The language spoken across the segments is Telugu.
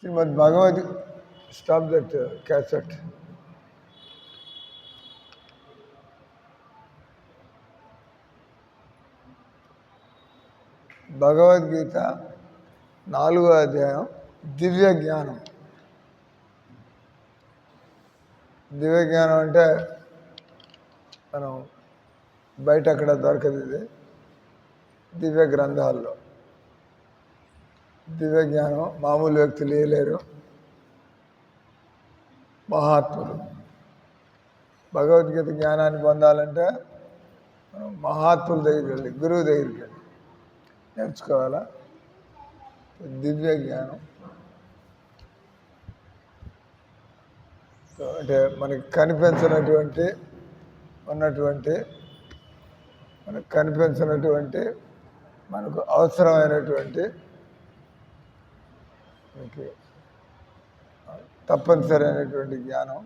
శ్రీమద్ భగవద్ స్టాప్ దట్ క్యాసెట్. భగవద్గీత 4వ అధ్యాయం దివ్య జ్ఞానం. దివ్య జ్ఞానం అంటే మనం బయట అక్కడ దొరకదు. ఇది దివ్య గ్రంథాల్లో దివ్య జ్ఞానం మామూలు వ్యక్తులు వేయలేరు. మహాత్ములు భగవద్గీత జ్ఞానాన్ని పొందాలంటే మనం మహాత్ముల దగ్గరికి వెళ్ళి గురువు దగ్గరికి వెళ్ళి నేర్చుకోవాలా. దివ్య జ్ఞానం అంటే మనకి కనిపించినటువంటి మనకు అవసరమైనటువంటి మనకి తప్పనిసరి అయినటువంటి జ్ఞానం,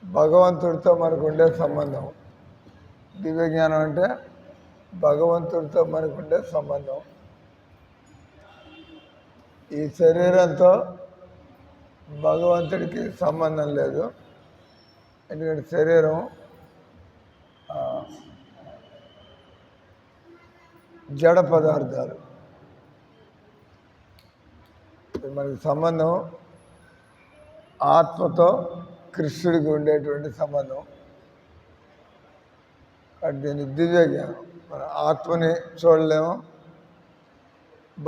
భగవంతుడితో మనకు ఉండే సంబంధం. దివ్య జ్ఞానం అంటే భగవంతుడితో మనకు ఉండే సంబంధం. ఈ శరీరంతో భగవంతుడికి సంబంధం లేదు. ఎందుకంటే శరీరం జడ పదార్థాలు. మనకి సంబంధం ఆత్మతో కృష్ణుడికి ఉండేటువంటి సంబంధం. దీని దివ్య జ్ఞానం. మన ఆత్మని చూడలేము,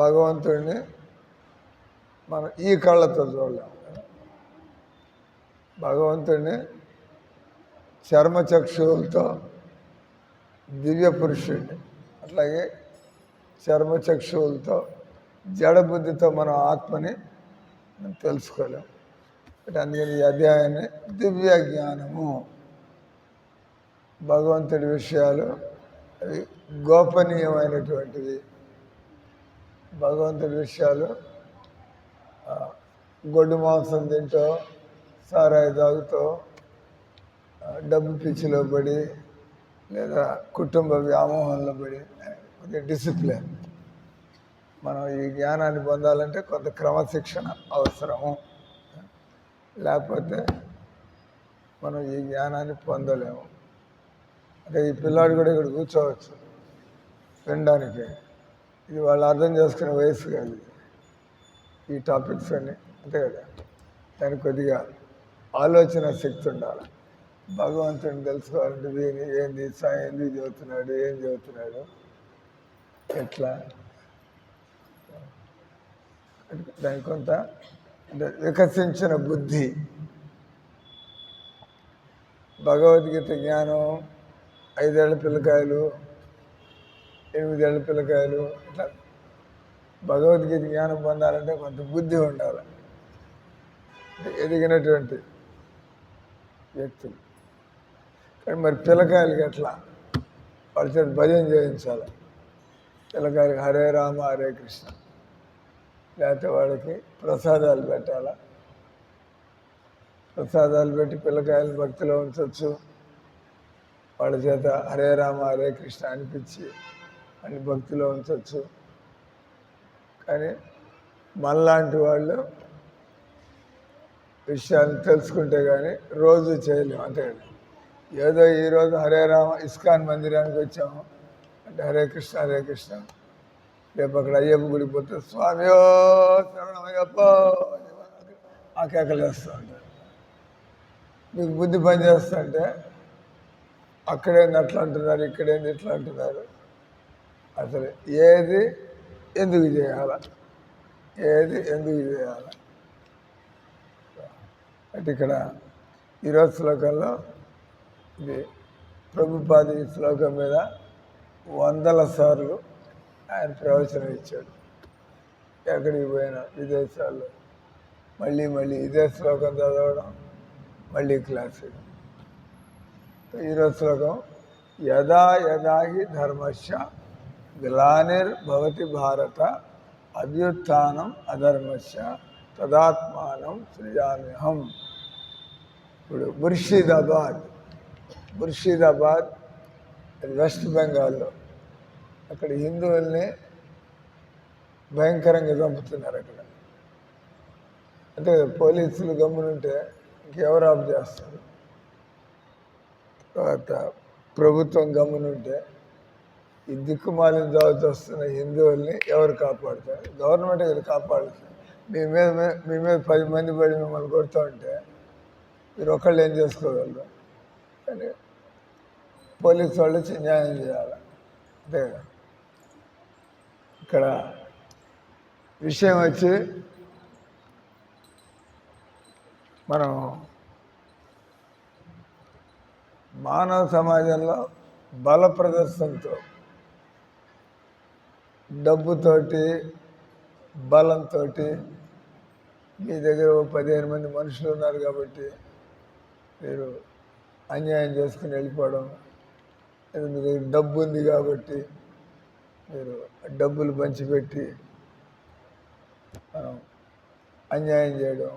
భగవంతుడిని మనం ఈ కళ్ళతో చూడలేము. భగవంతుడిని చర్మచక్షువులతో, దివ్య పురుషుడిని అట్లాగే చర్మచక్షువులతో, జడబుద్ధితో మనం ఆత్మని మనం తెలుసుకోలేము. అందుకని ఈ అధ్యాయాన్ని దివ్య జ్ఞానము. భగవంతుడి విషయాలు అవి గోపనీయమైనటువంటివి. భగవంతుడి విషయాలు గొడ్డు మాంసం తింటూ, సారాయి తాగుతూ, డబ్బు పిచ్చిలో పడి, లేదా కుటుంబ వ్యామోహంలో పడి, కొద్దిగా డిసిప్లిన్. మనం ఈ జ్ఞానాన్ని పొందాలంటే కొంత క్రమశిక్షణ అవసరము. లేకపోతే మనం ఈ జ్ఞానాన్ని పొందలేము. అంటే ఈ పిల్లాడు కూడా ఇక్కడ కూర్చోవచ్చు వినడానికి. ఇది వాళ్ళు అర్థం చేసుకునే వయసు కాదు ఈ టాపిక్స్ అన్నీ, అంతే కదా. దానికి కొద్దిగా ఆలోచన శక్తి ఉండాలి. భగవంతుడిని తెలుసుకోవాలంటే దీని ఏంది, ఎందుకు చదువుతున్నాడు, ఏం చదువుతున్నాడు, ఎట్లా, దానికి కొంత అంటే వికసించిన బుద్ధి. భగవద్గీత జ్ఞానం 5 ఏళ్ల పిల్లకాయలు, 8 ఏళ్ల పిల్లకాయలు ఇట్లా భగవద్గీత జ్ఞానం పొందాలంటే కొంత బుద్ధి ఉండాలి. ఎదిగినటువంటి వ్యక్తులు. కానీ మరి పిల్లకాయలకి ఎట్లా వాళ్ళ చేత భజన చేయించాలి. పిల్లకాయలకి హరే రామ హరే కృష్ణ, లేకపోతే వాళ్ళకి ప్రసాదాలు పెట్టాలా. ప్రసాదాలు పెట్టి పిల్లకాయలు భక్తిలో ఉంచవచ్చు. వాళ్ళ చేత హరే రామ హరే కృష్ణ అనిపించి అని భక్తిలో ఉంచవచ్చు. కానీ మనలాంటి వాళ్ళు విషయాన్ని తెలుసుకుంటే కానీ రోజు చేయలేము. అంతే కదా. ఏదో ఈరోజు హరే రామ ఇస్కాన్ మందిరానికి వచ్చాము అంటే హరే కృష్ణ హరే కృష్ణ. రేపు అక్కడ అయ్యప్ప గుడికి పోతే స్వామియో శరణమయ్యప్ప ఆ కేకలు వేస్తూ ఉంటారు. మీకు బుద్ధి పని చేస్తుంటే అక్కడేంది అట్లా అంటున్నారు, ఇక్కడేంది ఇట్లా అంటున్నారు. అసలు ఏది ఎందుకు చేయాల, అంటే ఇక్కడ ఈరోజు శ్లోకంలో ఇది ప్రభుపాద ఈ శ్లోకం మీద 100 సార్లు ఆయన ప్రవచనం ఇచ్చాడు. ఎక్కడికి పోయినా విదేశాల్లో మళ్ళీ ఇదే శ్లోకం చదవడం, మళ్ళీ క్లాస్. ఈరోజు శ్లోకం యదా యదా హి ధర్మస్య గ్లానిర్భవతి భారత అభ్యుత్థానం అధర్మస్య తదాత్మానం సృజామ్యహం. ఇప్పుడు ముర్షిదాబాద్ వెస్ట్ బెంగాల్లో అక్కడ హిందువుల్ని భయంకరంగా చంపుతున్నారు. అక్కడ అంటే పోలీసులు గమ్మునుంటే ఇంకెవరు ఆఫ్ చేస్తారు? తర్వాత ప్రభుత్వం గమ్మునుంటే ఈ దిక్కుమాలిన జాబుతో వస్తున్న హిందువుల్ని ఎవరు కాపాడుతారు? గవర్నమెంట్ కదా కాపాడుతుంది. మీ మీద 10 మంది పడి మిమ్మల్ని కొడుతూ ఉంటే మీరు ఒక్కళ్ళు ఏం చేసుకోగలరు? కానీ పోలీసు వాళ్ళు వచ్చి న్యాయం చేయాలి. అంతే కదా. ఇక్కడ విషయం వచ్చి మనం మానవ సమాజంలో బల ప్రదర్శనతో, డబ్బుతోటి, బలంతో మీ దగ్గర 15 మంది మనుషులు ఉన్నారు కాబట్టి మీరు అన్యాయం చేసుకుని వెళ్ళిపోవడం, మీ దగ్గర డబ్బు ఉంది కాబట్టి మీరు డబ్బులు పంచిపెట్టి మనం అన్యాయం చేయడం,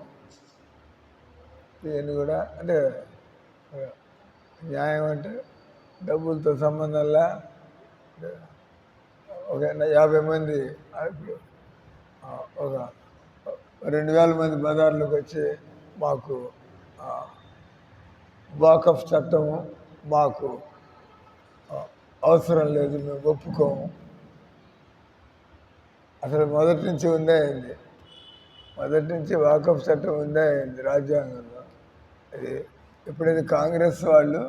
ఇవన్నీ కూడా అంటే న్యాయం అంటే డబ్బులతో సంబంధంలా. ఒక 50 మంది ఒక 2000 మంది బజార్లోకి వచ్చి మాకు వాకఫ్ చట్టము మాకు అవసరం లేదు, మేము ఒప్పుకోము. అసలు మొదటి నుంచి ఉందే అయింది. మొదటి నుంచి వాకఫ్ చట్టం ఉందే అయింది రాజ్యాంగంలో. అది ఎప్పుడైతే కాంగ్రెస్ వాళ్ళు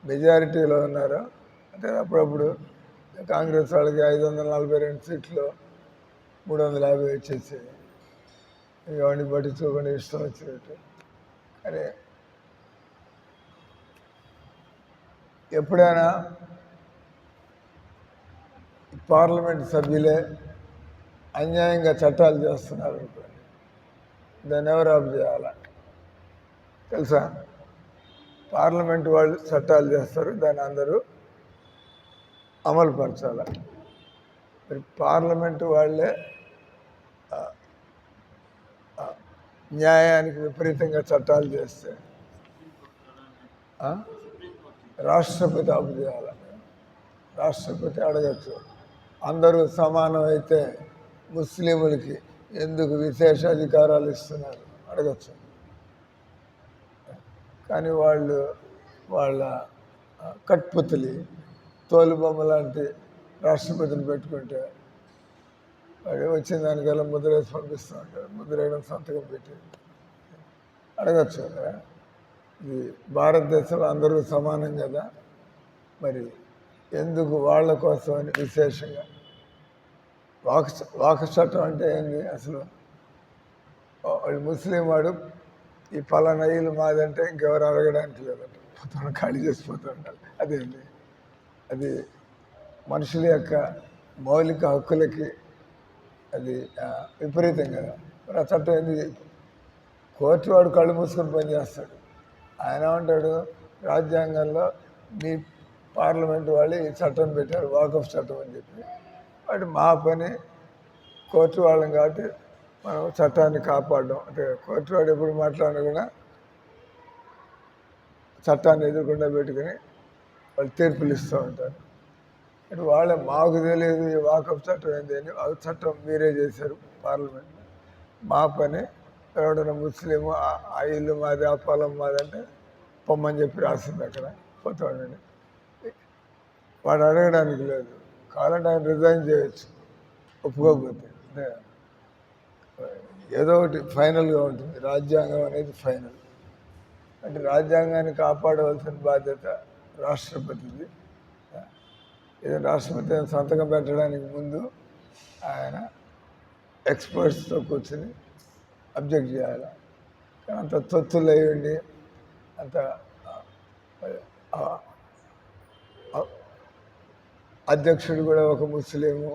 మెజారిటీలో ఉన్నారో అంటే అప్పుడప్పుడు కాంగ్రెస్ వాళ్ళకి 542 సీట్లు 350 వచ్చేసి ఎవరిని పట్టించుకోకుండా ఇష్టం వచ్చినట్టు. కానీ ఎప్పుడైనా పార్లమెంట్ సభ్యులే అన్యాయంగా చట్టాలు చేస్తున్నారు అనుకోండి, దాన్ని ఎవరు ఆఫ్ చేయాలా? తెలుసా? పార్లమెంట్ వాళ్ళు చట్టాలు చేస్తారు, దాన్ని అందరూ అమలుపరచాలి. మరి పార్లమెంటు వాళ్ళే న్యాయానికి విపరీతంగా చట్టాలు చేస్తే రాష్ట్రపతి ఆపు చేయాలి. రాష్ట్రపతి అడగచ్చు, అందరూ సమానం అయితే ముస్లింలకి ఎందుకు విశేష అధికారాలు ఇస్తున్నారు అడగచ్చు. కానీ వాళ్ళ కట్పుతలి తోలుబొమ్మ లాంటి రాష్ట్రపతిని పెట్టుకుంటే వాడు వచ్చిన దానికల్లా ముద్ర వేసి పంపిస్తూ ఉంటారు. ముద్ర వేయడం, సంతకం పెట్టి అడగచ్చు కదా. ఇది భారతదేశంలో అందరూ సమానం కదా, మరి ఎందుకు వాళ్ళ కోసం అని విశేషంగా వాక చట్టం అంటే ఏంది? అసలు వాడు ముస్లిం వాడు ఈ పలానా ఇల్లు మాదంటే ఇంకెవరు అడగడానికి లేదంట, పోతాను ఖాళీ చేసిపోతూ ఉండాలి. అదేంటి? అది మనుషుల యొక్క మౌలిక హక్కులకి అది విపరీతం కదా. మరి ఆ చట్టం ఏంది? కోర్టు వాడు కళ్ళు మూసుకొని పనిచేస్తాడు. ఆయన ఏమంటాడు, రాజ్యాంగంలో మీ పార్లమెంటు వాళ్ళు ఈ చట్టం పెట్టారు, వాకఫ్ చట్టం అని చెప్పి. వాటి మా పని కోర్టు వాళ్ళం కాబట్టి మనం చట్టాన్ని కాపాడడం. అంటే కోర్టు వాడు ఎప్పుడు మాట్లాడినా కూడా చట్టాన్ని ఎదుర్కొండా పెట్టుకుని వాళ్ళు తీర్పులు ఇస్తూ ఉంటారు. అంటే వాళ్ళే మాకు తెలియదు ఈ వాకఫ్ చట్టం ఏంది అని, ఆ చట్టం మీరే చేశారు పార్లమెంట్లో, మా పని ఎవడన్నా ముస్లిం ఆ ఇల్లు మాది, ఆ పొలం మాది అంటే పొమ్మని చెప్పి రాసింది అక్కడ, పోతాడండి. వాడు అడగడానికి లేదు, కావాలంటే ఆయన రిజైన్ చేయొచ్చు ఒప్పుకోకపోతే. అంటే ఏదో ఒకటి ఫైనల్గా ఉంటుంది. రాజ్యాంగం అనేది ఫైనల్. అంటే రాజ్యాంగాన్ని కాపాడవలసిన బాధ్యత రాష్ట్రపతిది. ఏదైనా రాష్ట్రపతి సంతకం పెట్టడానికి ముందు ఆయన ఎక్స్పర్ట్స్తో కూర్చొని అబ్జెక్ట్ చేయాలి. కానీ అంత తొత్తులు అయ్యండి, అంత అధ్యక్షుడు కూడా ఒక ముస్లిము,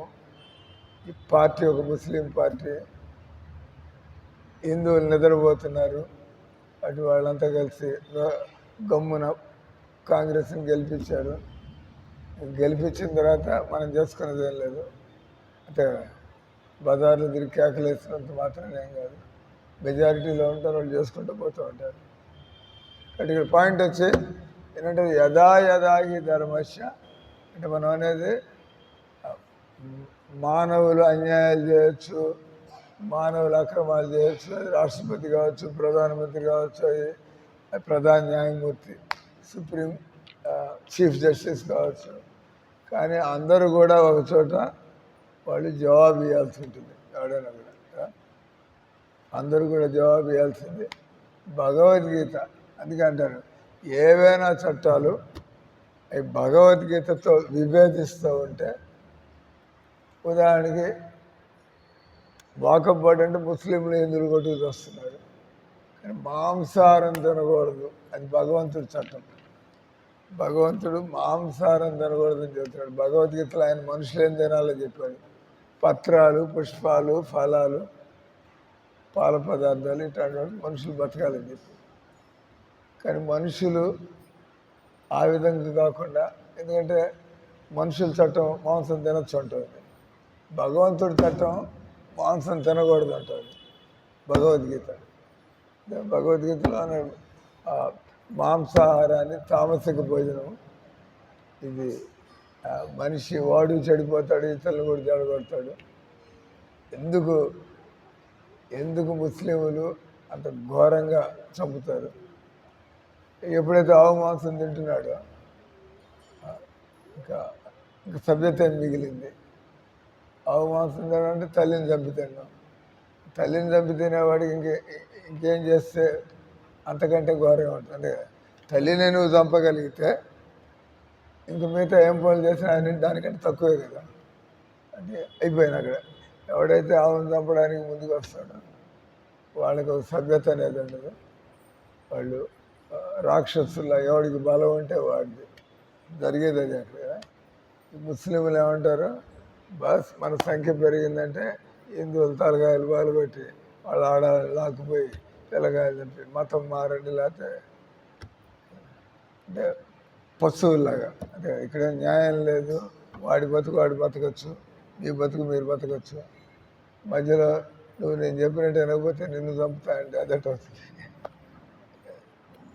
ఈ పార్టీ ఒక ముస్లిం పార్టీ, హిందువులు నిద్రపోతున్నారు, అటు వాళ్ళంతా కలిసి గమ్మున కాంగ్రెస్ని గెలిపించారు. గెలిపించిన తర్వాత మనం చేసుకునేది ఏం లేదు. అంటే బజార్లు తిరిగి కేకలేసినంత మాత్రమే ఏం కాదు. మెజారిటీలో ఉంటారు, వాళ్ళు చేసుకుంటూ పోతూ ఉంటారు. అంటే ఇక్కడ పాయింట్ వచ్చి ఏంటంటే యథా యథాగి ధర్మశ, అంటే మనం అనేది మానవులు అన్యాయాలు చేయొచ్చు, మానవులు అక్రమాలు చేయొచ్చు, అది రాష్ట్రపతి కావచ్చు, ప్రధానమంత్రి కావచ్చు, అది ప్రధాన న్యాయమూర్తి, సుప్రీం చీఫ్ జస్టిస్ కావచ్చు. కానీ అందరూ కూడా ఒక చోట వాళ్ళు జవాబు ఇవ్వాల్సి ఉంటుంది. ఎవడైనా కూడా అందరూ కూడా జవాబు ఇవ్వాల్సింది. భగవద్గీత అందుకంటారు ఏవైనా చట్టాలు అవి భగవద్గీతతో విభేదిస్తూ ఉంటే, ఉదాహరణకి వాకప్ అంటే ముస్లింలు హిందువులు కొట్టుకు వస్తున్నారు, కానీ మాంసాహారం తినకూడదు, అది భగవంతుడి చట్టం. భగవంతుడు మాంసాహారం తినకూడదని చెప్తున్నాడు. భగవద్గీతలో ఆయన మనుషులు ఏం తినాలో చెప్పాడు. పత్రాలు, పుష్పాలు, ఫలాలు, పాల పదార్థాలు ఇట్లాంటి మనుషులు బతకాలని చెప్పి. కానీ మనుషులు ఆ విధంగా కాకుండా, ఎందుకంటే మనుషుల చట్టం మాంసం తినొచ్చు ఉంటుంది, భగవంతుడి చట్టం మాంసం తినకూడదు అంటుంది భగవద్గీత. భగవద్గీతలో మాంసాహారాన్ని తామసిక భోజనం, ఇది మనిషి వాడు చెడిపోతాడు, ఇతరులు కూడా చెడగొడతాడు. ఎందుకు ముస్లింలు అంత ఘోరంగా చంపుతారు? ఎప్పుడైతే ఆవు మాంసం తింటున్నాడో ఇంకా సభ్యత మిగిలింది. ఆవు మాంసం తినాలంటే తల్లిని చంపి తిన్నాం. తల్లిని చంపి తినేవాడికి ఇంకేం చేస్తే అంతకంటే ఘోరంగా ఉంటుంది. తల్లిని నువ్వు చంపగలిగితే ఇంక మిగతా ఏం పనులు చేసినా ఆయన దానికంటే తక్కువే కదా. అంటే అయిపోయిన అక్కడ ఎవడైతే ఆవును చంపడానికి ముందుకు వస్తాడో వాళ్ళకి ఒక సభ్యత అనేది ఉండదు. వాళ్ళు రాక్షసుల్లో ఎవడికి బలం ఉంటే వాడిది జరిగేది అది. అక్కడ ముస్లింలు ఏమంటారు, బస్ మన సంఖ్య పెరిగిందంటే హిందువులు తలకాయలు పాల్గొట్టి వాళ్ళు ఆడ లాక్కుపోయి తెల్లగాయలు చంపి మతం మారండి, లేకపోతే అంటే పశువుల్లాగా. అంటే ఇక్కడ న్యాయం లేదు, వాడి బతుకు వాడు బతకచ్చు, మీ బతుకు మీరు బతకచ్చు. మధ్యలో నువ్వు నేను చెప్పినట్టు వినకపోతే నిన్ను చంపుతా అంటే అదట వస్తుంది.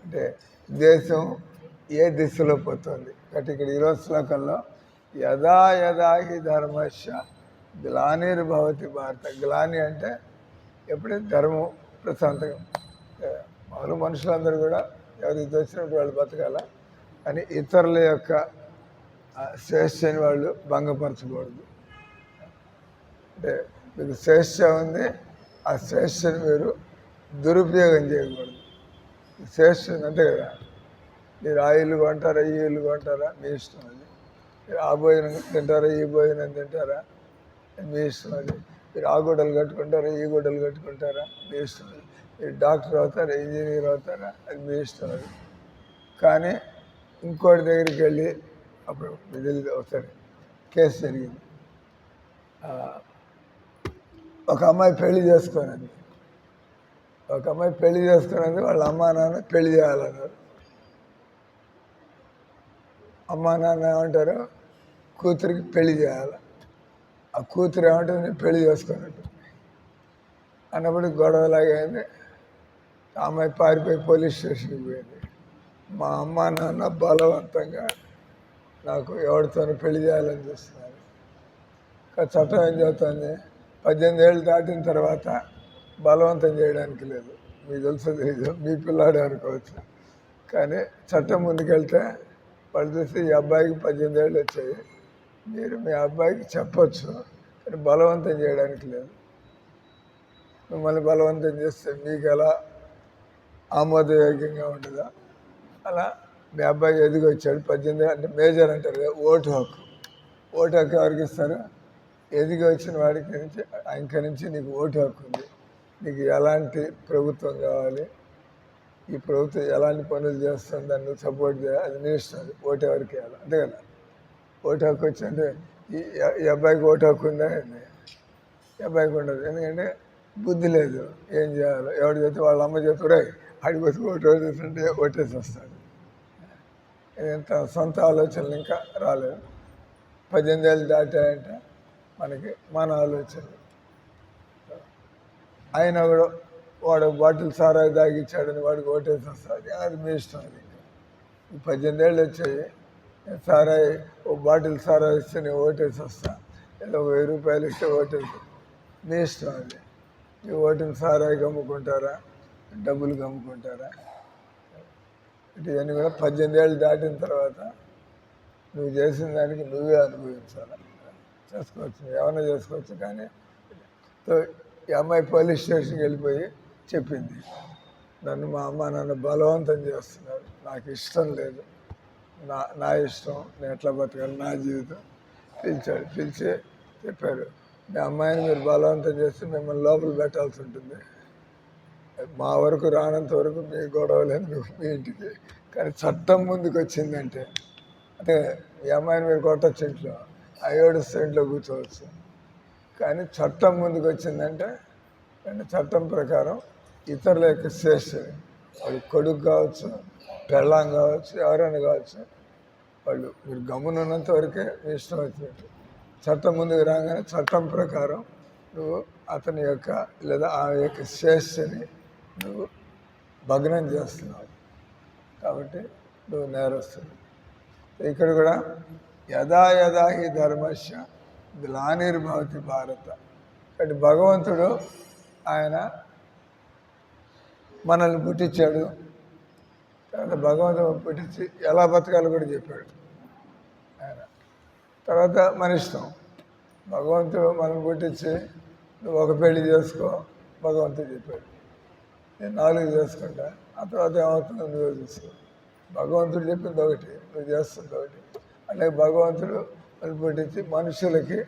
అంటే దేశం ఏ దిశలో పోతుంది కాబట్టి ఇక్కడ ఈరోజు శ్లోకంలో యదా యదా హి ధర్మశ గ్లానిర్భవతి భారత. గ్లాని అంటే ఎప్పుడైతే ధర్మం ప్రశాంతంగా, మామూలు మనుషులందరూ కూడా ఎవరికి వచ్చినప్పుడు వాళ్ళు బతకాల, కానీ ఇతరుల యొక్క స్వేచ్ఛని వాళ్ళు భంగపరచకూడదు. అంటే మీకు స్వేచ్ఛ ఉంది, ఆ స్వేచ్ఛని మీరు దురుపయోగం చేయకూడదు. స్వేచ్ఛ అంతే కదా, మీరు ఆ ఇల్లు కొంటారా, ఈ ఇల్లు కొంటారా, మీ ఇష్టం. అది మీరు ఆ భోజనం తింటారా, ఈ భోజనం తింటారా, మీ ఇష్టం. అది మీరు ఆ గుడ్డలు కట్టుకుంటారా, ఈ గుడ్డలు కట్టుకుంటారా, మీ ఇష్టం. అది మీరు డాక్టర్ అవుతారా, ఇంజనీర్ అవుతారా, అది మీ ఇష్టం. అది కానీ ఇంకోటి దగ్గరికి వెళ్ళి అప్పుడు తెలియదు ఒకసారి కేసు జరిగింది. ఒక అమ్మాయి పెళ్లి చేసుకోనండి, ఒక అమ్మాయి పెళ్లి చేసుకున్నది వాళ్ళ అమ్మా నాన్న పెళ్లి చేయాలన్నారు. అమ్మా నాన్న ఏమంటారు, కూతురికి పెళ్లి చేయాలి. ఆ కూతురు ఏమంటుంది, నేను పెళ్లి చేసుకున్నట్టు అన్నప్పుడు గొడవలాగైంది. ఆ అమ్మాయి పారిపోయి పోలీస్ స్టేషన్కి పోయింది. మా అమ్మా నాన్న బలవంతంగా నాకు ఎవరితోనూ పెళ్లి చేయాలని చూస్తున్నారు. చట్టం ఏం చెబుతుంది, 18 ఏళ్ళు దాటిన తర్వాత బలవంతం చేయడానికి లేదు. మీకు తెలుసు తెలీదు, మీ పిల్లాడే అనుకోవచ్చు. కానీ చట్టం ముందుకెళ్తే వాళ్ళు చూస్తే ఈ అబ్బాయికి 18 ఏళ్ళు వచ్చాయి, మీరు మీ అబ్బాయికి చెప్పచ్చు, కానీ బలవంతం చేయడానికి లేదు. మిమ్మల్ని బలవంతం చేస్తే మీకు ఎలా ఆమోదయోగ్యంగా ఉండదా? అలా మీ అబ్బాయి ఎదిగి వచ్చాడు, 18 అంటే మేజర్ అంటారు కదా, ఓటు హక్కు ఎవరికి ఇస్తారు? ఎదిగి వచ్చిన వాడికి నుంచి ఇంక నుంచి నీకు ఓటు హక్కు ఉంది. నీకు ఎలాంటి ప్రభుత్వం కావాలి, ఈ ప్రభుత్వం ఎలాంటి పనులు చేస్తుంది, దాన్ని నువ్వు సపోర్ట్ చేయాలి, అది నీ ఇష్టం. అది ఓటు ఎవరికి వేయాలి, అంతే కదా. ఓటు హక్కు వచ్చిందంటే ఈ అబ్బాయికి ఓటు హక్కు ఉందా? ఈ అబ్బాయికి ఉండదు, ఎందుకంటే బుద్ధి లేదు. ఏం చేయాలో ఎవడు చెప్తే వాళ్ళ అమ్మ చెప్తారే ఆడికి వచ్చి ఓటు వేస్తుంటే ఓటేసి వస్తాడు. ఎంత సొంత ఆలోచనలు ఇంకా రాలేదు. 18 ఏళ్ళు దాటాయంటే మనకి మన ఆలోచనలు. అయినా కూడా వాడు బాటిల్ సారాయి తాగిచ్చాడని వాడికి ఓటేసి వస్తుంది, అది మీ ఇష్టం. అది 18 ఏళ్ళు వచ్చాయి, సారాయి ఓ బాటిల్ సారాయి ఇస్తే నేను ఓటేసి వస్తా, లేదా 1000 రూపాయలు ఇస్తే ఓటేసి, మీ ఇష్టం. అది ఈ ఓటుని సారాయికి అమ్ముకుంటారా, డబ్బులు అమ్ముకుంటారా? ఇవన్నీ కూడా 18 ఏళ్ళు దాటిన తర్వాత నువ్వు చేసిన దానికి నువ్వే అనుభవించాలి. చేసుకోవచ్చు, ఏమైనా చేసుకోవచ్చు. కానీ ఈ అమ్మాయి పోలీస్ స్టేషన్కి వెళ్ళిపోయి చెప్పింది, నన్ను మా అమ్మ నాన్న బలవంతం చేస్తున్నారు, నాకు ఇష్టం లేదు, నా ఇష్టం, నేను ఎట్లా బతకాలి, నా జీవితం. పిలిచి చెప్పారు, మీ అమ్మాయిని మీరు బలవంతం చేస్తే మిమ్మల్ని లోపల పెట్టాల్సి ఉంటుంది, మా వరకు రానంత వరకు మీ గొడవ లేదు మీ ఇంటికి. కానీ చట్టం ముందుకు వచ్చిందంటే, అంటే మీ అమ్మాయిని మీరు కొట్టచ్చు, ఇంట్లో ఏడుస్తూ ఇంట్లో కూర్చోవచ్చు. కానీ చట్టం ముందుకు వచ్చిందంటే చట్టం ప్రకారం ఇతరుల యొక్క శ్రేష్ఠని, వాళ్ళు కొడుకు కావచ్చు, పెళ్ళాం కావచ్చు, ఎవరైనా కావచ్చు, వాళ్ళు మీరు గమ్మునున్నంత వరకే మీ ఇష్టం వచ్చినట్టు. చట్టం ముందుకు రాగానే చట్టం ప్రకారం నువ్వు అతని యొక్క లేదా ఆ యొక్క శ్రేష్ఠని నువ్వు భగ్నం చేస్తున్నావు, కాబట్టి నువ్వు నేరస్తుడు. ఇక్కడ కూడా యదా యదా హి ధర్మస్య గ్లానిర్భవతి భారత. కాబట్టి భగవంతుడు ఆయన మనల్ని పుట్టించాడు, తర్వాత భగవంతుడు పుట్టించి ఎలా బతకాలో కూడా చెప్పాడు ఆయన. తర్వాత మన ఇష్టం, భగవంతుడు మనల్ని పుట్టించి నువ్వు ఒక పెళ్లి చేసుకో భగవంతుడు చెప్పాడు, నేను 4 చేసుకుంటా, ఆ తర్వాత ఏమవుతుందో నువ్వే చూసుకో. భగవంతుడు చెప్పింది ఒకటి, నువ్వు చేస్తుంది ఒకటి. అలాగే భగవంతుడు మనల్ని పుట్టించి మనుషులకి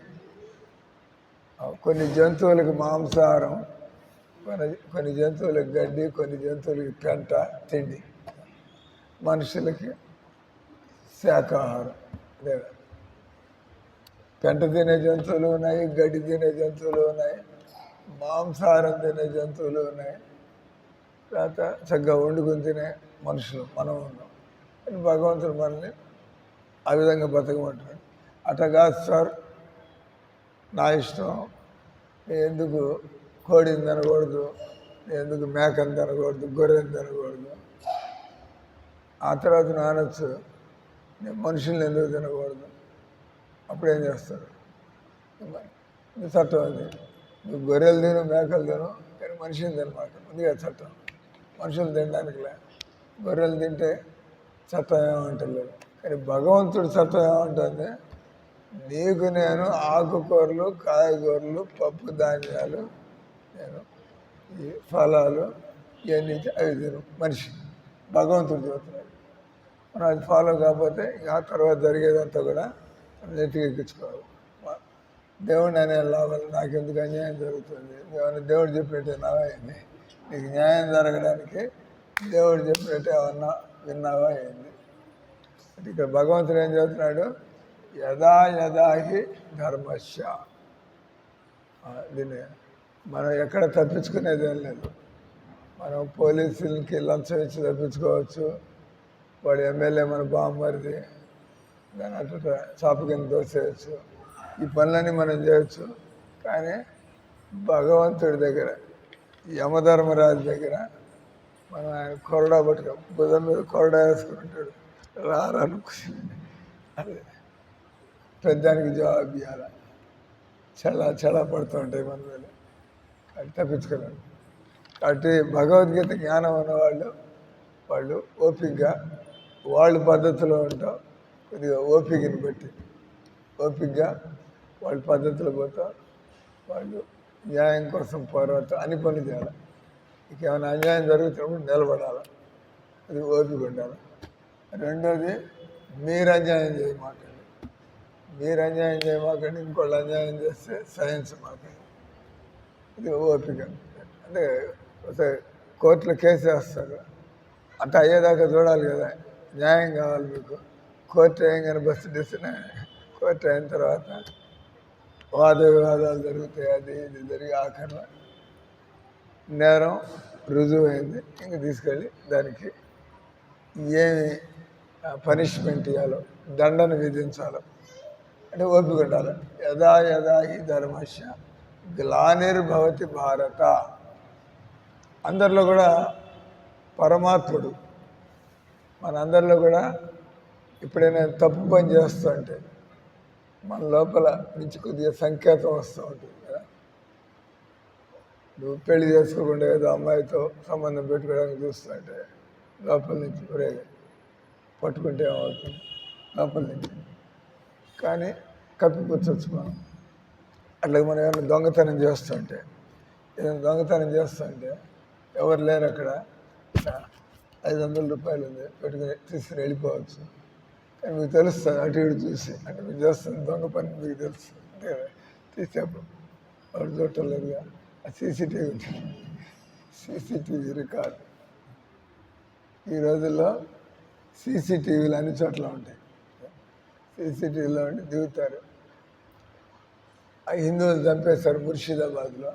కొన్ని జంతువులకి మాంసాహారం, కొన్ని జంతువులకి గడ్డి, కొన్ని జంతువులకి పెంట తిండి, మనుషులకి శాకాహారం. లేదా పెంట తినే జంతువులు ఉన్నాయి, గడ్డి తినే జంతువులు ఉన్నాయి, మాంసాహారం తినే జంతువులు ఉన్నాయి, తర్వాత చక్కగా వండుకొని తినే మనుషులు మనం ఉన్నాం. అని భగవంతుడు మనల్ని ఆ విధంగా బతకమంటాడు. అట్లా కాదు సార్, నా ఇష్టం, నేను ఎందుకు కోడిని తినకూడదు, నేను ఎందుకు మేకని తినకూడదు, గొర్రెని తినకూడదు, ఆ తర్వాత నానొచ్చు, నేను మనుషుల్ని ఎందుకు తినకూడదు, అప్పుడేం చేస్తారు? చట్టం అది, నువ్వు గొర్రెలు తిను, మేకలు తిను, కానీ మనిషిని తినమాట, ముందుగా చట్టం. మనుషులు తినడానికిలే, గొర్రెలు తింటే చట్టం ఏమంటలేదు. కానీ భగవంతుడి చట్టం ఏమంటుంది, నీకు నేను ఆకుకూరలు, కాయగూరలు, పప్పు ధాన్యాలు, నేను ఈ ఫలాలు ఇవన్నీ అవి తిను మనిషి, భగవంతుడు చెబుతున్నాడు. మనం అది ఫాలో కాకపోతే ఆ తర్వాత జరిగేదంతా కూడా నెత్తికెక్కించుకోవాలి. దేవుడిని అనే లాభాలు, నాకెందుకు అన్యాయం జరుగుతుంది, దేవుడు చెప్పినట్టే నావైంది, నీకు న్యాయం జరగడానికి దేవుడు చెప్పినట్టే ఏమన్నా విన్నావా అయింది. ఇక్కడ భగవంతుడు ఏం చెబుతున్నాడు, యదా యదా హి ధర్మస్య. దీన్ని మనం ఎక్కడ తప్పించుకునేది ఏం లేదు. మనం పోలీసులకి లంచం ఇచ్చి తప్పించుకోవచ్చు, వాడు ఎమ్మెల్యే మన బామ్మరిది, దాని అట్లా చాప కింద దోసేయచ్చు, ఈ పనులన్నీ మనం చేయొచ్చు. కానీ భగవంతుడి దగ్గర, యమధర్మరాజు దగ్గర మనం ఆయన కొరడా పట్టుకో, బుధం మీద కొరడా వేసుకుంటాడు, అదే పెద్దానికి జవాబు ఇవ్వాలి. చెలా పడుతూ ఉంటాయి మన మీద, అది తప్పించుకోలేము. కాబట్టి భగవద్గీత జ్ఞానం ఉన్నవాళ్ళు వాళ్ళు ఓపికగా వాళ్ళ పద్ధతిలో ఉంటాం, కొద్దిగా ఓపికని బట్టి ఓపికగా వాళ్ళ పద్ధతిలో పోతాం, వాళ్ళు న్యాయం కోసం పోరాటం అని పని చేయాలి. ఇంకేమైనా అన్యాయం జరుగుతున్నప్పుడు నిలబడాలి, అది ఓపిక ఉండాలి. రెండోది, మీరు అన్యాయం చేయమాకండి, మీరు అన్యాయం చేయమాకండి, ఇంకోళ్ళు అన్యాయం చేస్తే సహించమాకండి, ఇది ఓపిక. అంటే కోర్టులో కేసు వేస్తారు, అంటే అయ్యేదాకా చూడాలి కదా, న్యాయం కావాలి మీకు. కోర్టు ఏం కనిపిస్తుంటే కోర్టు అయిన తర్వాత వాద వివాదాలు జరుగుతాయి, అది ఇది జరిగి ఆఖరిలో నేరం రుజువు అయింది, ఇంక తీసుకెళ్ళి దానికి ఏమి పనిష్మెంట్ ఇవ్వాలో, దండన విధించాలో అంటే ఓపిక ఉండాలి. యదా యదా హి ధర్మస్య గ్లానిర్భవతి భారత. అందరిలో కూడా పరమాత్ముడు, మనందరిలో కూడా ఎప్పుడైనా తప్పు పని చేస్తూ ఉంటే మన లోపల నుంచి కొద్దిగా సంకేతం వస్తూ ఉంటుంది కదా, నువ్వు పెళ్లి చేసుకోకుండా ఏదో అమ్మాయితో సంబంధం పెట్టుకోవడానికి చూస్తుంటే లోపల నుంచి ఒరే పట్టుకుంటే ఏమవుతుంది లోపల నుంచి. కానీ కప్పిపుచ్చచ్చు మనం. అట్లాగే మనం ఏమైనా దొంగతనం చేస్తుంటే ఎవరు లేరు అక్కడ, 500 రూపాయలు ఉంది పెట్టుకుని తీసుకుని వెళ్ళిపోవచ్చు. కానీ మీకు తెలుస్తుంది అటు ఇటు చూసి, అంటే మీకు చేస్తుంది దొంగ పని మీకు తెలుస్తుంది అంతే కదా. తీసేప్పుడు వాడు చూడటం లేదుగా, ఆ సీసీటీవీ రికార్డు. ఈ రోజుల్లో సీసీటీవీలు అన్ని చోట్ల ఉంటాయి. సీసీటీవీలో ఉండి దిగుతారు. ఆ హిందువులు చంపేశారు ముర్షిదాబాద్లో,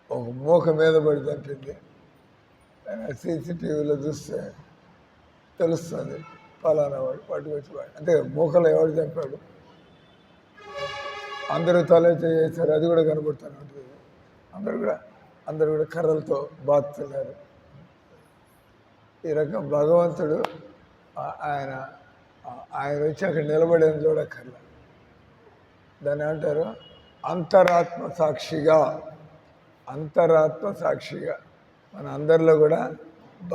ఒక మూక మీద పడి చంపింది. సీసీటీవీలో చూస్తే తెలుస్తుంది ఫలానా వాడు పట్టుకొచ్చేవాడు. అంతే మూకలో ఎవడు చంపాడు, అందరూ తల చేశారు, అది కూడా కనబడుతూనే ఉంటుంది. అందరూ కూడా కర్రలతో బాతున్నారు. ఈ రకం భగవంతుడు ఆయన వచ్చి అక్కడ నిలబడేది చూడక్కర్ల. దాన్ని అంటారు అంతరాత్మ సాక్షిగా మన అందరిలో కూడా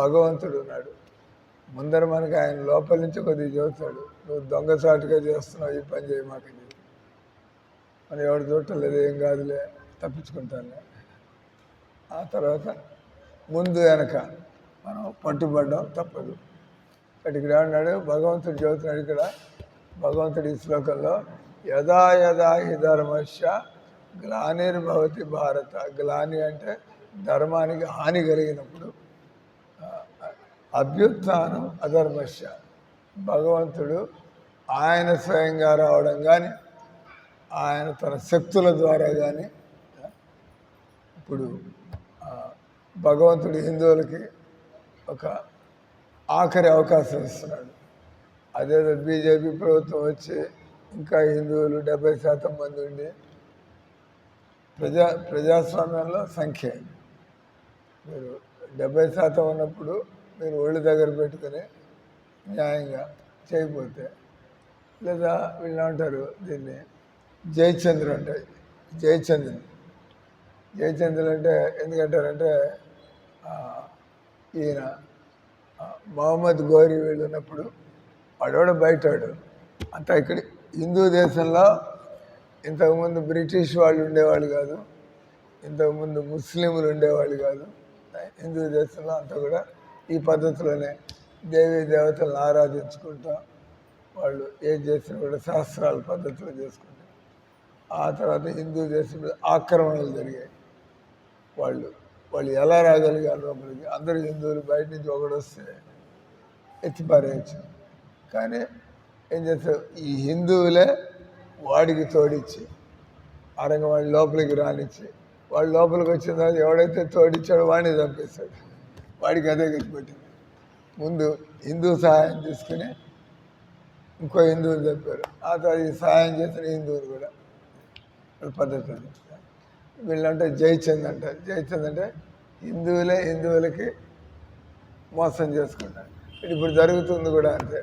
భగవంతుడు ఉన్నాడు. ముందర మనకి ఆయన లోపల నుంచి కొద్దిగా చెబుతాడు, నువ్వు దొంగచాటుగా చేస్తున్నావు, ఈ పని చేయమాకని. మనం ఎవడు చూడటం లేదు, ఏం కాదులే తప్పించుకుంటానులే. ఆ తర్వాత ముందు వెనక మనం పట్టుబడ్డం తప్పదు. ఇక్కడ ఏమన్నాడు భగవంతుడు చెబుతున్నాడు. ఇక్కడ భగవంతుడు ఈ శ్లోకంలో యదా యదా హి ధర్మస్య గ్లానిర్భవతి భారత. గ్లాని అంటే ధర్మానికి హాని కలిగినప్పుడు, అభ్యుత్థానం అధర్మస్య. భగవంతుడు ఆయన స్వయంగా రావడం కానీ, ఆయన తన శక్తుల ద్వారా కానీ. ఇప్పుడు భగవంతుడు హిందువులకి ఒక ఆఖరి అవకాశం ఇస్తున్నాడు. అదేదో బీజేపీ ప్రభుత్వం వచ్చి ఇంకా హిందువులు 70% మంది ఉండి ప్రజాస్వామ్యంలో సంఖ్య మీరు 70% ఉన్నప్పుడు మీరు ఒళ్ళు దగ్గర పెట్టుకుని న్యాయంగా చేయకపోతే, లేదా వీళ్ళు అంటారు దీన్ని జయచంద్ర అంటే జయచంద్రులు అంటే ఎందుకంటారంటే ఈయన మహమ్మద్ గోరి వీళ్ళు ఉన్నప్పుడు వాడోడ బయటాడు అంతా. ఇక్కడ హిందూ దేశంలో ఇంతకుముందు బ్రిటిష్ వాళ్ళు ఉండేవాళ్ళు కాదు, ఇంతకుముందు ముస్లింలు ఉండేవాళ్ళు కాదు. హిందూ దేశంలో అంతా కూడా ఈ పద్ధతిలోనే దేవీ దేవతలను ఆరాధించుకుంటా వాళ్ళు ఏం చేసినా కూడా శాస్త్రాల పద్ధతిలో చేసుకుంటారు. ఆ తర్వాత హిందూ దేశంలో ఆక్రమణలు జరిగాయి. వాళ్ళు ఎలా రాగలిగారు లోపలికి? అందరూ హిందువులు బయట నుంచి ఒకడొస్తే ఎత్తిపారేయచ్చు. కానీ ఏం చేస్తారు, ఈ హిందువులే వాడికి తోడిచ్చి రంగం వాడి లోపలికి రానిచ్చి, వాడు లోపలికి వచ్చిన తర్వాత ఎవడైతే తోడిచ్చాడో వాడిని చంపేస్తాడు. వాడికి అదే గట్టిపెట్టింది. ముందు హిందూ సహాయం తీసుకుని ఇంకో హిందువులు చంపారు. ఆ తర్వాత ఈ సహాయం చేసిన హిందువులు కూడా పద్ధతి. వీళ్ళంటే జయచంద్ అంటారు. జయచంద్ అంటే హిందువులకి మోసం చేసుకుంటారు. ఇప్పుడు జరుగుతుంది కూడా అంతే.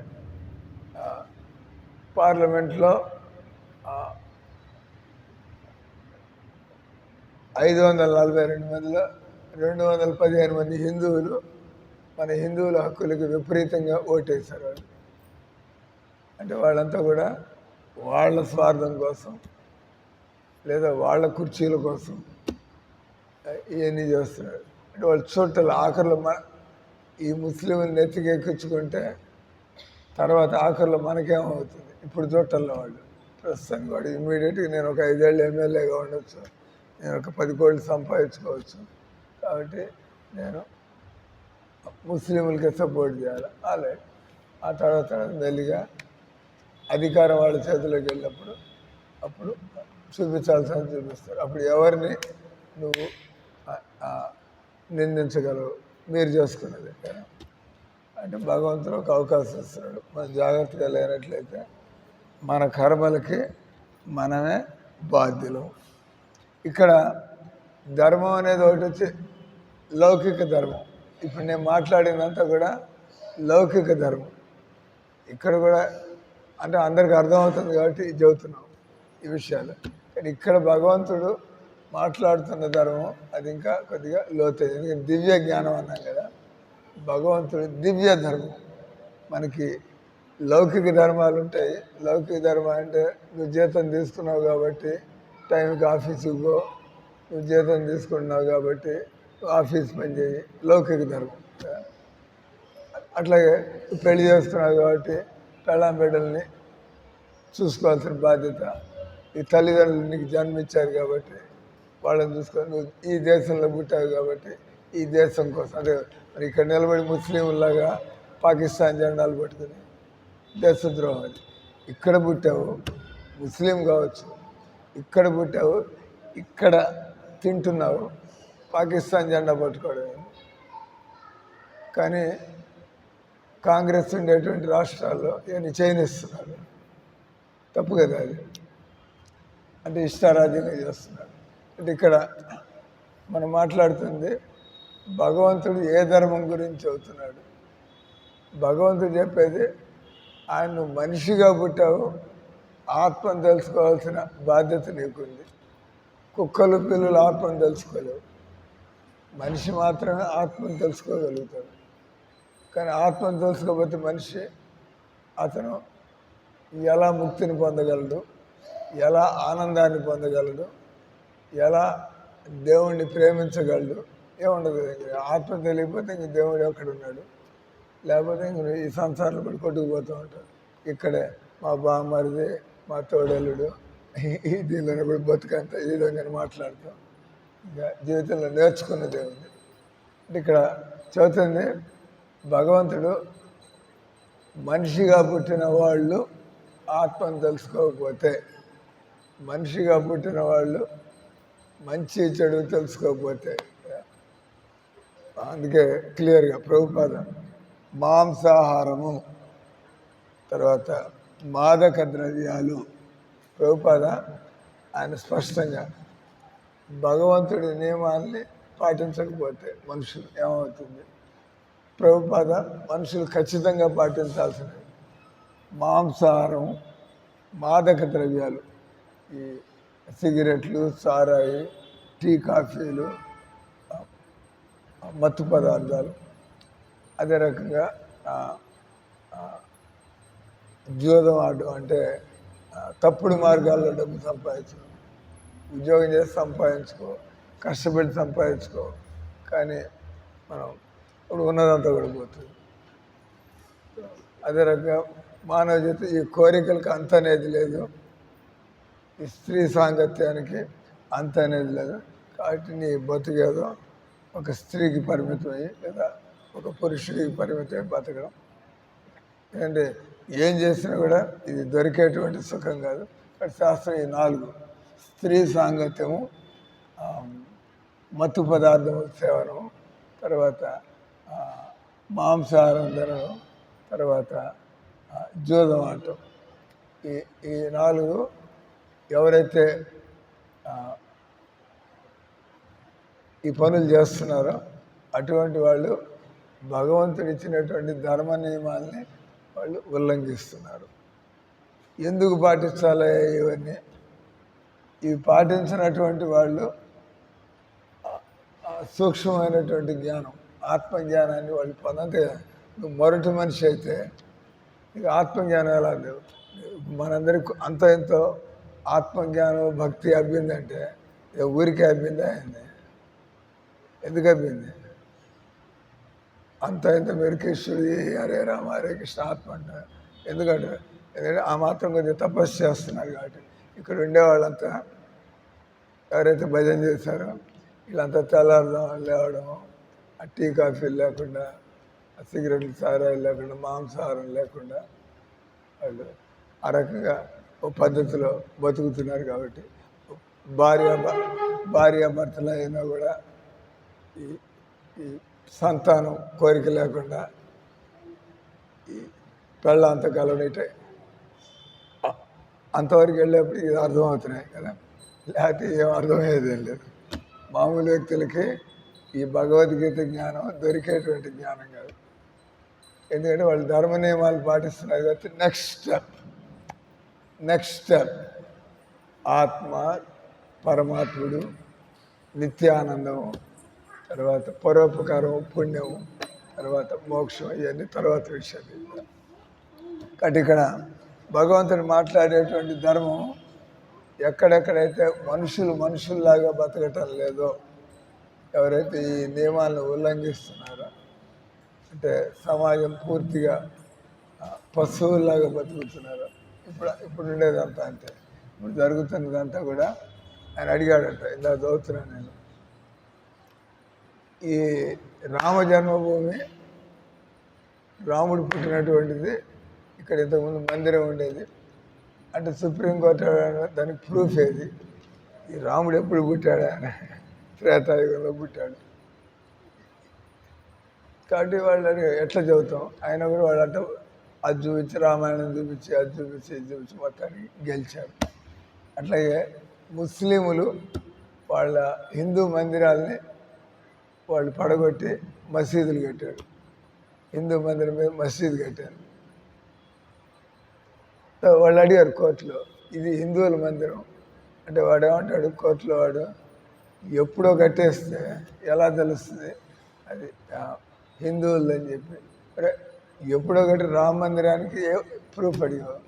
పార్లమెంట్లో 542 మందిలో 215 మంది హిందువులు మన హిందువుల హక్కులకు విపరీతంగా ఓటేశారు. వాళ్ళు అంటే వాళ్ళంతా కూడా వాళ్ళ స్వార్థం కోసం లేదా వాళ్ళ కుర్చీల కోసం ఇవన్నీ చేస్తున్నారు. అంటే వాళ్ళు చుట్టాలు ఆఖరిలో ఈ ముస్లింలు నెత్తికెక్కించుకుంటే తర్వాత ఆఖరిలో మనకేమవుతుంది? ఇప్పుడు చుట్టాల్లో వాళ్ళు ప్రస్తుతానికి వాడు ఇమ్మీడియట్గా నేను ఒక 5 ఏళ్ళు ఎమ్మెల్యేగా ఉండొచ్చు, నేను ఒక 10 కోట్లు సంపాదించుకోవచ్చు, కాబట్టి నేను ముస్లింలకి సపోర్ట్ చేయాలి. అలాగే ఆ తర్వాత మెల్లిగా అధికారం వాళ్ళ చేతిలోకి వెళ్ళినప్పుడు అప్పుడు చూపించాల్సిన చూపిస్తారు. అప్పుడు ఎవరిని నువ్వు నిందించగలవు? మీరు చేసుకున్నది అంటే భగవంతుడు ఒక అవకాశం ఇస్తున్నాడు. మనం జాగ్రత్తగా లేనట్లయితే మన కర్మలకి మనమే బాధ్యులం. ఇక్కడ ధర్మం అనేది ఒకటి వచ్చి లౌకిక ధర్మం. ఇప్పుడు నేను మాట్లాడినంతా కూడా లౌకిక ధర్మం. ఇక్కడ కూడా అంటే అందరికి అర్థమవుతుంది కాబట్టి చెబుతున్నాం ఈ విషయాలు. కానీ ఇక్కడ భగవంతుడు మాట్లాడుతున్న ధర్మం అది ఇంకా కొద్దిగా లోతైంది. ఎందుకంటే దివ్య జ్ఞానం అన్నాం కదా, భగవంతుడు దివ్య ధర్మం. మనకి లౌకిక ధర్మాలు ఉంటాయి. లౌకిక ధర్మం అంటే నువ్వు జీతం తీసుకున్నావు కాబట్టి టైంకి ఆఫీసుకు పో, నువ్వు జీతం తీసుకుంటున్నావు కాబట్టి ఆఫీస్ పని చేయి, లౌకిక ధర్మం. అట్లాగే పెళ్లి చేసుకున్నావు కాబట్టి పెళ్ళాం బిడ్డల్ని చూసుకోవాల్సిన బాధ్యత, ఈ తల్లిదండ్రులు నీకు జన్మించారు కాబట్టి వాళ్ళని చూసుకొని, నువ్వు ఈ దేశంలో పుట్టావు కాబట్టి ఈ దేశం కోసం, అదే మరి ఇక్కడ నిలబడి ముస్లింలాగా పాకిస్తాన్ జెండాలు పట్టుకుని దేశద్రోహం. అది ఇక్కడ పుట్టావు, ముస్లిం కావచ్చు, ఇక్కడ పుట్టావు, ఇక్కడ తింటున్నావు, పాకిస్తాన్ జెండా పట్టుకోవడం. కానీ కాంగ్రెస్ ఉండేటువంటి రాష్ట్రాల్లో ఇవన్నీ చైనిస్తున్నారు. తప్పు కదా అది. అంటే ఇష్టారాజ్యంగా చేస్తున్నారు. అంటే ఇక్కడ మనం మాట్లాడుతుంది భగవంతుడు ఏ ధర్మం గురించి చెబుతున్నాడు. భగవంతుడు చెప్పేది ఆయన నువ్వు మనిషిగా పుట్టావు, ఆత్మను తెలుసుకోవాల్సిన బాధ్యత నీకుంది. కుక్కలు పిల్లలు ఆత్మను తెలుసుకోలేవు, మనిషి మాత్రమే ఆత్మను తెలుసుకోగలుగుతాడు. కానీ ఆత్మను తెలుసుకోకపోతే మనిషి అతను ఎలా ముక్తిని పొందగలడు, ఎలా ఆనందాన్ని పొందగలడు, ఎలా దేవుణ్ణి ప్రేమించగలడు, ఏముండదు. ఆత్మ తెలియకపోతే ఇంక దేవుడు ఎక్కడున్నాడు, లేకపోతే ఇంక ఈ సంసారంలో కూడా కొట్టుకుపోతూ ఉంటాడు. ఇక్కడే మా బామ్మరిది, మా తోడలుడు, ఈ దీనిలో కూడా బతుకంత ఈ విధంగా మాట్లాడతాం. ఇంకా జీవితంలో నేర్చుకున్నదే ఉంది. అంటే ఇక్కడ చదువుతుంది భగవంతుడు మనిషిగా పుట్టిన వాళ్ళు ఆత్మను తెలుసుకోకపోతే, మనిషిగా పుట్టిన వాళ్ళు మంచి చెడు తెలుసుకోకపోతే, అందుకే క్లియర్గా ప్రభుపాద మాంసాహారము, తర్వాత మాదక ద్రవ్యాలు, ప్రభుపాద ఆయన స్పష్టంగా భగవంతుడి నియమాల్ని పాటించకపోతే మనుషులు ఏమవుతుంది. ప్రభుపాద మనుషులు ఖచ్చితంగా పాటించాల్సినవి మాంసాహారం, మాదక ద్రవ్యాలు, ఈ సిగరెట్లు, సారాయి, టీ, కాఫీలు, మత్తు పదార్థాలు. అదే రకంగా జూదం ఆడడం, అంటే తప్పుడు మార్గాల్లో డబ్బు సంపాదించడం. ఉద్యోగం చేసి సంపాదించుకో, కష్టపడి సంపాదించుకో, కానీ మనం ఇప్పుడు ఉన్నదంతా కూడా పోతుంది. అదే రకంగా మానవ జీవితం ఈ కోరికలకు అంత అనేది లేదు, ఈ స్త్రీ సాంగత్యానికి అంత అనేది లేదు. కాబట్టి నీ బతుకేదో ఒక స్త్రీకి పరిమితమై లేదా ఒక పురుషుడికి పరిమితమై బతకడం. ఎందుకంటే ఏం చేసినా కూడా ఇది దొరికేటువంటి సుఖం కాదు. శాస్త్రం ఈ 4: స్త్రీ సాంగత్యము, మత్తు పదార్థము సేవనము, తర్వాత మాంసాహారం తినడం, తర్వాత జూదం ఆడటం. ఈ 4 ఎవరైతే ఈ పనులు చేస్తున్నారో అటువంటి వాళ్ళు భగవంతుడు ఇచ్చినటువంటి ధర్మ నియమాల్ని వాళ్ళు ఉల్లంఘిస్తున్నారు. ఎందుకు పాటించాలి ఇవన్నీ? ఇవి పాటించినటువంటి వాళ్ళు సూక్ష్మమైనటువంటి జ్ఞానం, ఆత్మజ్ఞానాన్ని వాళ్ళు పొందంతే. నువ్వు మొరటి మనిషి అయితే ఇక ఆత్మజ్ఞానం ఎలా లేవు. మనందరికి అంత ఎంతో ఆత్మజ్ఞానం, భక్తి అబ్బిందంటే ఊరికే అబ్బిందా అయింది. ఎందుకు అబ్బింది? అంత ఇంత మెరుకేశ్వరుడి హరే రామ హరే కృష్ణ ఆత్మ అంటారు. ఎందుకంటే ఆ మాత్రం కొద్దిగా తపస్సు చేస్తున్నారు కాబట్టి. ఇక్కడ ఉండేవాళ్ళంతా ఎవరైతే భజన చేశారో వీళ్ళంతా తెల్లారుదాం లేవడం, ఆ టీ కాఫీలు లేకుండా, ఆ సిగరెట్లు సారాయిలు లేకుండా, మాంసాహారం లేకుండా వాళ్ళు ఆ రకంగా ఓ పద్ధతిలో బతుకుతున్నారు. కాబట్టి భార్యాభర్తలు అయినా కూడా ఈ సంతానం కోరిక లేకుండా ఈ పెళ్ళంత కలవనిటే అంతవరకు వెళ్ళేప్పుడు ఇది అర్థమవుతున్నాయి కదా, లేకపోతే ఏం అర్థమయ్యేదేం లేదు. మామూలు వ్యక్తులకి ఈ భగవద్గీత జ్ఞానం దొరికేటువంటి జ్ఞానం కాదు. ఎందుకంటే వాళ్ళు ధర్మ నియమాలు పాటిస్తున్నారు కాబట్టి నెక్స్ట్ స్టెప్ ఆత్మ, పరమాత్ముడు, నిత్యానందము, తర్వాత పరోపకారం, పుణ్యము, తర్వాత మోక్షం, ఇవన్నీ తర్వాత విషయాలు. కాబట్టి ఇక్కడ భగవంతుడు మాట్లాడేటువంటి ధర్మం ఎక్కడెక్కడైతే మనుషుల్లాగా బతకటం లేదో, ఎవరైతే ఈ నియమాలను ఉల్లంఘిస్తున్నారో, అంటే సమాజం పూర్తిగా పశువుల్లాగా బతుకుతున్నారో, ఇప్పుడు ఉండేదంతా అంతే, ఇప్పుడు జరుగుతున్నదంతా కూడా ఆయన అడిగాడంట. ఇలా చదువుతున్నాను నేను. ఈ రామ జన్మభూమి, రాముడు పుట్టినటువంటిది ఇక్కడ ఇంతకుముందు మందిరం ఉండేది అంటే సుప్రీంకోర్టు దానికి ప్రూఫ్ ఏది? ఈ రాముడు ఎప్పుడు పుట్టాడా? త్రేతాయుగంలో పుట్టాడు. కాబట్టి వాళ్ళు ఎట్లా చదువుతాం? ఆయన కూడా వాళ్ళంట అది చూపించి, రామాయణం చూపించి, అది చూపించి, ఇది చూపించి మొత్తానికి గెలిచారు. అట్లాగే ముస్లింలు వాళ్ళ హిందూ మందిరాల్ని వాళ్ళు పడగొట్టి మసీదులు కట్టాడు. హిందూ మందిరం మీద మసీదు కట్టారు. వాళ్ళు అడిగారు కోర్టులో, ఇది హిందువుల మందిరం అంటే వాడు ఏమంటాడు కోర్టులో, వాడు ఎప్పుడో కట్టేస్తే ఎలా తెలుస్తుంది అది హిందువులు అని చెప్పి. అరే ఎప్పుడో కట్టి రామ మందిరానికి ప్రూఫ్ అడిగావు,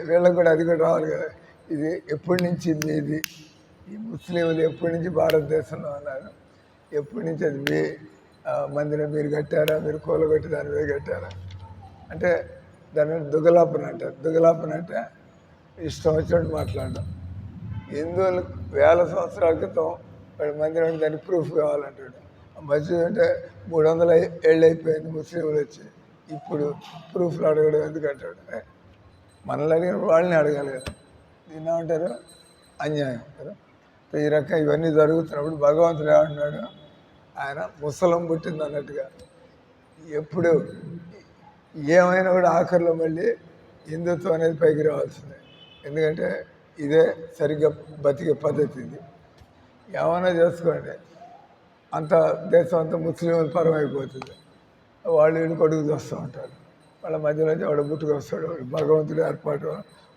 వీళ్ళకి కూడా అది కూడా రావాలి కదా. ఇది ఎప్పటి నుంచి మీది? ఈ ముస్లింలు ఎప్పటి నుంచి భారతదేశంలో ఉన్నారు? ఎప్పటి నుంచి అది మీ మందిరం మీరు కట్టారా? మీరు కూలగొట్టి దాని మీద కట్టారా? అంటే దాని దుగలాపన అంటారు. దుగలాపన అంటే ఇష్టం వచ్చినట్టు మాట్లాడడం. హిందువులు 1000 సంవత్సరాల క్రితం వాడి మందిరం దానికి ప్రూఫ్ కావాలంటాడు. మసీదు అంటే 300 ఏళ్ళు అయిపోయింది ముస్లింలు వచ్చి, ఇప్పుడు ప్రూఫ్లు అడగడం ఎందుకంటాడు? మనల్ని అడిగిన వాళ్ళని అడగాలి కదా. దీన్ని ఏమంటారు? అన్యాయం కదా. ఈ రకంగా ఇవన్నీ జరుగుతున్నప్పుడు భగవంతుడు ఏమంటున్నాడు? ఆయన ముసలం పుట్టింది అన్నట్టుగా ఎప్పుడు ఏమైనా కూడా ఆఖరిలో మళ్ళీ హిందుత్వం అనేది పైకి రావాల్సిందే. ఎందుకంటే ఇదే సరిగ్గా బతికే పద్ధతి. ఇది ఏమైనా చేసుకోండి, అంత దేశం అంతా ముస్లింలు పరం అయిపోతుంది. వాళ్ళు వీళ్ళు కొడుకు వస్తూ ఉంటారు, వాళ్ళ మధ్యలోంచి వాడు పుట్టుకు వస్తాడు. వాడు భగవంతుడి ఏర్పాటు.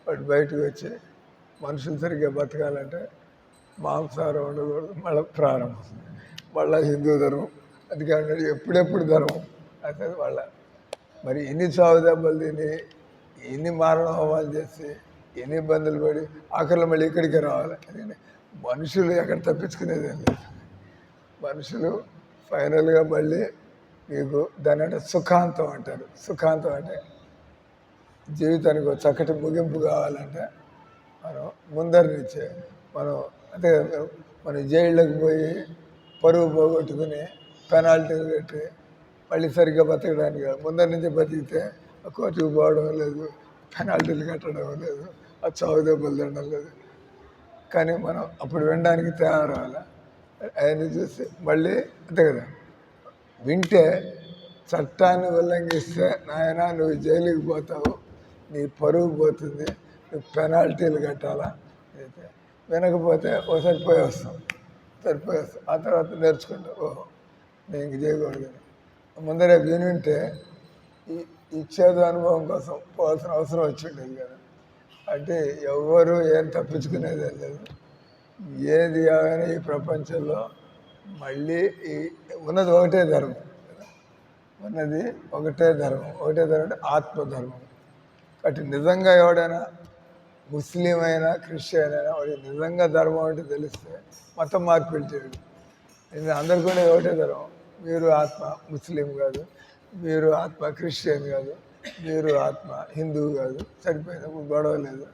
వాడు బయటకు వచ్చి మనుషులు సరిగ్గా బతకాలంటే మాంసాహారం ఉండకూడదు. మళ్ళీ ప్రారంభం, మళ్ళీ హిందూ ధర్మం. అది కాదు ఎప్పుడెప్పుడు ధర్మం అయితే వాళ్ళ మరి ఎన్ని చావు దెబ్బలు తిని, ఎన్ని మారణ హోమాలు చేసి, ఎన్ని ఇబ్బందులు పడి ఆఖరిలో మళ్ళీ ఇక్కడికే రావాలి. మనుషులు ఎక్కడ తప్పించుకునేది ఏం లేదు. మనుషులు ఫైనల్గా మళ్ళీ మీకు దాని అంటే సుఖాంతం అంటారు. సుఖాంతం అంటే జీవితానికి ఒక చక్కటి ముగింపు కావాలంటే మనం ముందరి నుంచే మనం అంటే మనం జైళ్ళకి పోయి పరువు పోగొట్టుకుని పెనాల్టీలు కట్టి మళ్ళీ సరిగ్గా బతకడానికి ముందరి నుంచి బతికితే కోర్టుకు పోవడం లేదు, పెనాల్టీలు కట్టడం లేదు, ఆ చావు దెబ్బలు తినడం లేదు. కానీ మనం అప్పుడు వినడానికి తయారవ్వాలి. అవన్నీ చూసి మళ్ళీ అంతే కదా, వింటే చట్టాన్ని ఉల్లంఘిస్తే నాయన నువ్వు జైలుకి పోతావు, నీ పరువు పోతుంది, నువ్వు పెనాల్టీలు కట్టాలా. అయితే వినకపోతే ఒకసారి పోయి వస్తాం, ఆ తర్వాత నేర్చుకుంటావు, ఓహో నేను ఇంక చేయకూడదు. ముందరే వినుంటే ఇచ్చేది అనుభవం కోసం పోవాల్సిన అవసరం వచ్చి ఉండేది కదా. అంటే ఎవరు ఏం తప్పించుకునేది లేదు. ఏది ఏమైనా ఈ ప్రపంచంలో మళ్ళీ ఈ ఉన్నది ఒకటే ధర్మం, ఉన్నది ఒకటే ధర్మం. ఒకటే ధర్మం అంటే ఆత్మధర్మం. కాబట్టి నిజంగా ఎవడైనా ముస్లిం అయినా క్రిస్టియన్ అయినా వాడి నిజంగా ధర్మం అంటే తెలిస్తే మతం మార్పిడి చేయడు. అందరికీ కూడా ఒకటే ధర్మం. మీరు ఆత్మ ముస్లిం కాదు, మీరు ఆత్మ క్రిస్టియన్ కాదు, మీరు ఆత్మ హిందువు కాదు, సరిపోయినప్పుడు గొడవ లేదు.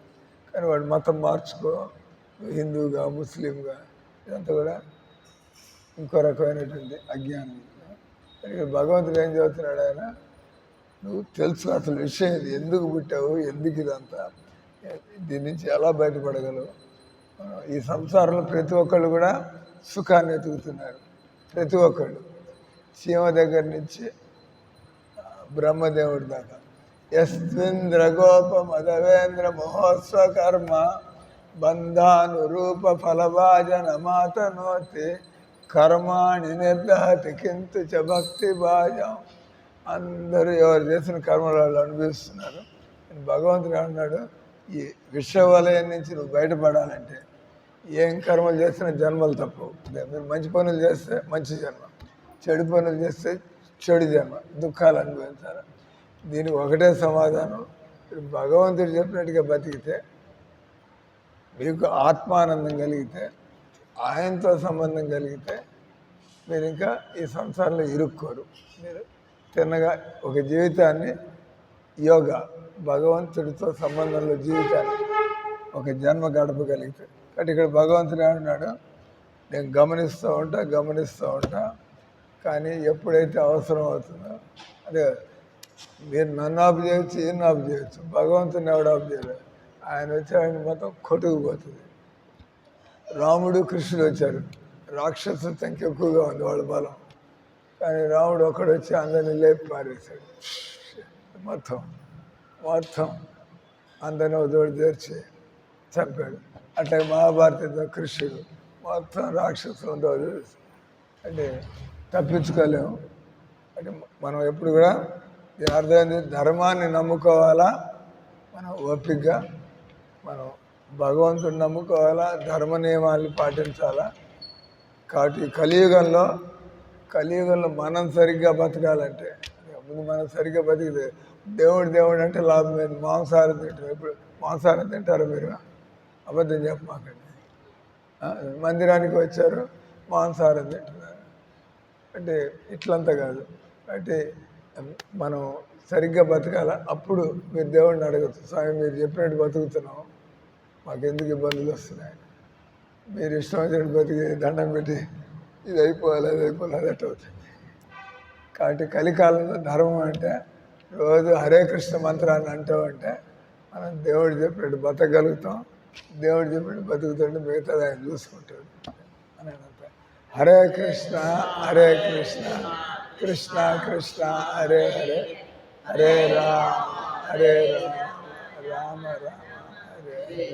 కానీ వాడు మతం మార్చుకో, హిందువుగా ముస్లింగా, ఇదంతా కూడా ఇంకో రకమైనటువంటి అజ్ఞానం. భగవంతుడు ఏం చదువుతున్నాడు? ఆయన నువ్వు తెలుసు అసలు విషయం ఇది, ఎందుకు పుట్టావు, ఎందుకు ఇదంతా, దీని నుంచి ఎలా బయటపడగలవు. ఈ సంసారంలో ప్రతి ఒక్కళ్ళు కూడా సుఖాన్ని వెతుకుతున్నారు. ప్రతి ఒక్కళ్ళు, సీమ దగ్గర నుంచి బ్రహ్మదేవుడి దాకా. యస్మింద్ర గోప మదవేంద్ర మహోత్సవ కర్మ బంధానురూప ఫలభాజన మాతనోతి కర్మాణి నిర్దహతి కింతు చ భక్తి భాజం. అందరూ ఎవరు చేసిన కర్మలు వాళ్ళు అనుభవిస్తున్నారు. భగవంతుడు అన్నాడు, ఈ విశ్వవలయం నుంచి నువ్వు బయటపడాలంటే, ఏం కర్మలు చేసినా జన్మలు తప్పవు. మీరు మంచి పనులు చేస్తే మంచి జన్మ, చెడు పనులు చేస్తే చెడు జన్మ, దుఃఖాలు అనుభవించాలి. దీనికి ఒకటే సమాధానం, భగవంతుడు చెప్పినట్టుగా బతికితే, మీకు ఆత్మానందం కలిగితే, ఆయనతో సంబంధం కలిగితే మీరు ఇంకా ఈ సంసారంలో ఇరుక్కోరు. మీరు తిన్నగా ఒక జీవితాన్ని యోగా భగవంతుడితో సంబంధంలో జీవితాన్ని ఒక జన్మ గడపగలిగితే. కాబట్టి ఇక్కడ భగవంతుడు ఏమన్నాడు, నేను గమనిస్తూ ఉంటా, కానీ ఎప్పుడైతే అవసరం అవుతుందో అదే మీరు నన్ను ఆపు చేయొచ్చు, ఈయన ఆపు చేయొచ్చు, భగవంతుని ఎవడు ఆపు చేయలేదు. ఆయన వచ్చాడని మొత్తం కొట్టుకుపోతుంది. రాముడు కృష్ణుడు వచ్చారు, రాక్షసుల సంఖ్య ఎక్కువగా ఉంది వాళ్ళ బలం, కానీ రాముడు ఒక్కడు వచ్చి అందరినీ లేపి పారేశాడు. మొత్తం అందరినీ ఒక తోడు చేర్చి చంపాడు. అట్లా మహాభారతంలో కృష్ణుడు మొత్తం రాక్షసులతో అంటే తప్పించుకోలేము. అంటే మనం ఎప్పుడు కూడా దీని అర్థమైంది, ధర్మాన్ని నమ్ముకోవాలా, మనం ఓపికగా మనం భగవంతుని నమ్ముకోవాలా, ధర్మ నియమాలను పాటించాలా. కాబట్టి కలియుగంలో మనం సరిగ్గా బతకాలంటే, ముందు మనం సరిగ్గా బతికితే దేవుడు అంటే లాభం లేదు. మాంసాహారం తింటారు. ఇప్పుడు మాంసాహారం తింటారు మీరు? అబద్ధం చెప్పమాకండి. మందిరానికి వచ్చారు, మాంసాహారం తింటున్నారు అంటే ఇట్లంతా కాదు. అంటే మనం సరిగ్గా బతకాల. అప్పుడు మీరు దేవుడిని అడగచ్చు, స్వామి మీరు చెప్పినట్టు బతుకుతున్నాం, మాకెందుకు ఇబ్బందులు వస్తున్నాయి, మీరు ఇష్టం వచ్చినట్టు బతికి దండం పెట్టి ఇది అయిపోవాలి అది ఎట్ట అవుతుంది. కాబట్టి కలికాలంలో ధర్మం అంటే రోజు హరే కృష్ణ మంత్రాన్ని అంటామంటే మనం దేవుడు చెప్పినట్టు బతకగలుగుతాం, దేవుడు చెప్పినట్టు బతుకుతుంటే మిగతాది ఆయన చూసుకుంటాడు అని అంత. హరే కృష్ణ కృష్ణ కృష్ణ హరే హరే, హరే రామ రామ హరే హరే.